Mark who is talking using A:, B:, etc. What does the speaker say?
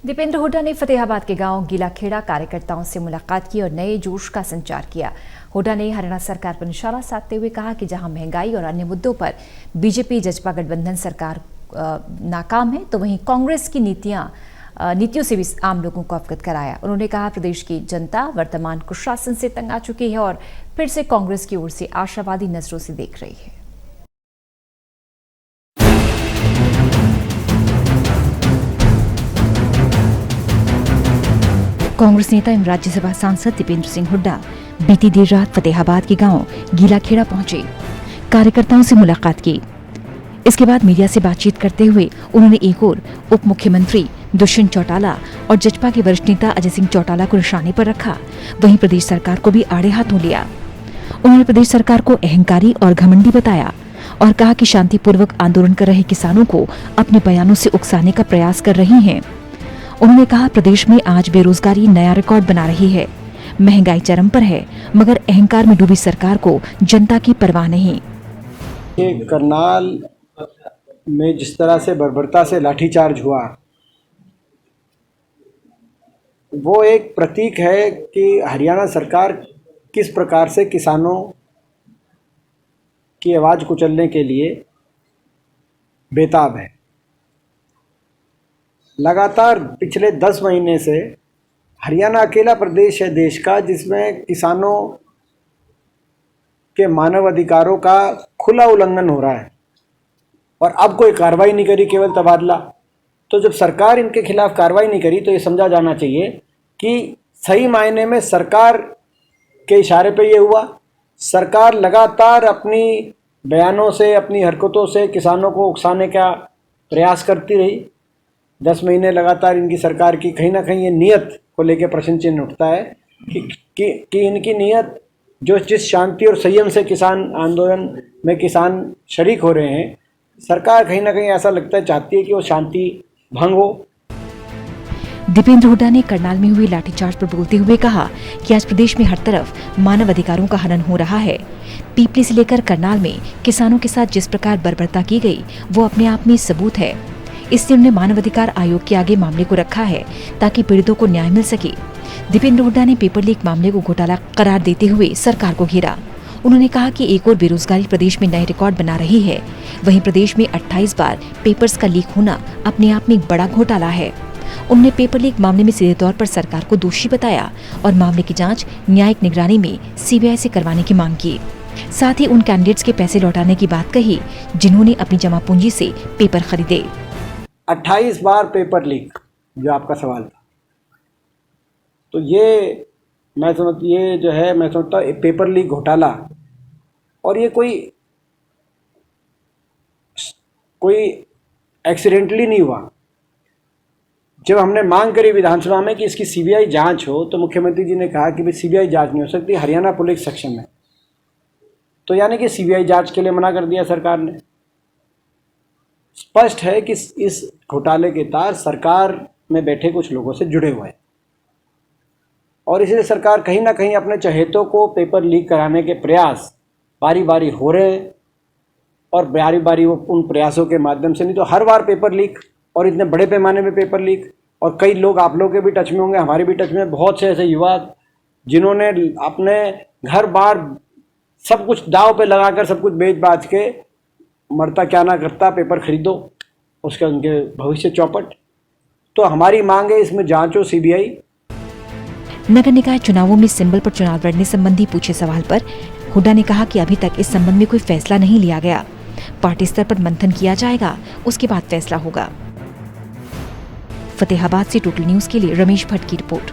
A: दीपेंद्र हुड्डा ने फतेहाबाद के गांव गीलाखेड़ा कार्यकर्ताओं से मुलाकात की और नए जोश का संचार किया। हुड्डा ने हरियाणा सरकार पर निशाना साधते हुए कहा कि जहां महंगाई और अन्य मुद्दों पर बीजेपी जजपा गठबंधन सरकार नाकाम है, तो वहीं कांग्रेस की नीतियों से भी आम लोगों को अवगत कराया। उन्होंने कहा प्रदेश की जनता वर्तमान कुशासन से तंग आ चुकी है और फिर से कांग्रेस की ओर से आशावादी नजरों से देख रही है। कांग्रेस नेता एवं राज्यसभा सांसद दीपेंद्र सिंह हुड्डा बीती देर रात फतेहाबाद के गांव गीलाखेड़ा पहुंचे, कार्यकर्ताओं से मुलाकात की। इसके बाद मीडिया से बातचीत करते हुए उन्होंने एक ओर उप मुख्यमंत्री दुष्यंत चौटाला और जजपा के वरिष्ठ नेता अजय सिंह चौटाला को निशाने पर रखा, वहीं प्रदेश सरकार को भी आड़े हाथों लिया। उन्होंने प्रदेश सरकार को अहंकारी और घमंडी बताया और कहा कि शांतिपूर्वक आंदोलन कर रहे किसानों को अपने बयानों से उकसाने का प्रयास कर रही हैं। उन्होंने कहा प्रदेश में आज बेरोजगारी नया रिकॉर्ड बना रही है, महंगाई चरम पर है, मगर अहंकार में डूबी सरकार को जनता की परवाह नहीं।
B: करनाल में जिस तरह से बर्बरता से लाठीचार्ज हुआ, वो एक प्रतीक है कि हरियाणा सरकार किस प्रकार से किसानों की आवाज़ कुचलने के लिए बेताब है। लगातार पिछले 10 महीने से हरियाणा अकेला प्रदेश है देश का जिसमें किसानों के मानव अधिकारों का खुला उल्लंघन हो रहा है और अब कोई कार्रवाई नहीं करी, केवल तबादला। तो जब सरकार इनके खिलाफ कार्रवाई नहीं करी तो ये समझा जाना चाहिए कि सही मायने में सरकार के इशारे पे ये हुआ। सरकार लगातार अपनी बयानों से, अपनी हरकतों से किसानों को उकसाने का प्रयास करती रही। 10 महीने लगातार इनकी सरकार की कहीं ना कहीं ये नीयत को लेकर प्रश्न चिन्ह उठता है कि इनकी नीयत जो जिस शांति और संयम से किसान आंदोलन में किसान शरीक हो रहे हैं, सरकार कहीं ना कहीं ऐसा लगता है चाहती है कि वो शांति भंग हो।
A: दीपेंद्र हुड्डा ने करनाल में हुई लाठीचार्ज पर बोलते हुए कहा कि आज प्रदेश में हर तरफ मानव अधिकारों का हनन हो रहा है। पीपली से लेकर करनाल में किसानों के साथ जिस प्रकार बर्बरता की गई वो अपने आप में सबूत है। इसलिए उन्होंने मानवाधिकार आयोग के आगे मामले को रखा है ताकि पीड़ितों को न्याय मिल सके। दीपेंद्र हुड्डा ने पेपर लीक मामले को घोटाला करार देते हुए सरकार को घेरा। उन्होंने कहा कि एक और बेरोजगारी प्रदेश में नए रिकॉर्ड बना रही है, वहीं प्रदेश में 28 बार पेपर्स का लीक होना अपने आप में एक बड़ा घोटाला है। उन्होंने पेपर लीक मामले में सीधे तौर पर सरकार को दोषी बताया और मामले की जांच न्यायिक निगरानी में सीबीआई से करवाने की मांग की। साथ ही उन कैंडिडेट्स के पैसे लौटाने की बात कही जिन्होंने अपनी जमा पूंजी से पेपर खरीदे।
B: 28 बार पेपर लीक, जो आपका सवाल था, तो ये मैं समझता हूँ पेपर लीक घोटाला, और ये कोई एक्सीडेंटली नहीं हुआ। जब हमने मांग करी विधानसभा में कि इसकी सीबीआई जांच हो, तो मुख्यमंत्री जी ने कहा कि भाई सीबीआई जांच नहीं हो सकती, हरियाणा पुलिस सक्षम है। तो यानी कि सीबीआई जांच के लिए मना कर दिया सरकार ने। स्पष्ट है कि इस घोटाले के तार सरकार में बैठे कुछ लोगों से जुड़े हुए हैं और इसलिए सरकार कहीं ना कहीं अपने चहेतों को पेपर लीक कराने के प्रयास बारी बारी हो रहे हैं और बारी बारी वो उन प्रयासों के माध्यम से, नहीं तो हर बार पेपर लीक और इतने बड़े पैमाने पे पेपर लीक। और कई लोग आप लोग के भी टच में होंगे, हमारे भी टच में बहुत से ऐसे युवा जिन्होंने अपने घर बार सब कुछ दाव पे लगाकर सब कुछ बेच बाच के मरता क्या ना करता पेपर खरीदो, उसके उनके भविष्य चौपट। तो हमारी मांग है इसमें जांच हो सीबीआई।
A: नगर निकाय चुनावों में सिंबल पर चुनाव लड़ने संबंधी पूछे सवाल पर हुड्डा ने कहा कि अभी तक इस संबंध में कोई फैसला नहीं लिया गया। पार्टी स्तर पर मंथन किया जाएगा, उसके बाद फैसला होगा। फतेहाबाद से टोटल न्यूज के लिए रमेश भट्ट की रिपोर्ट।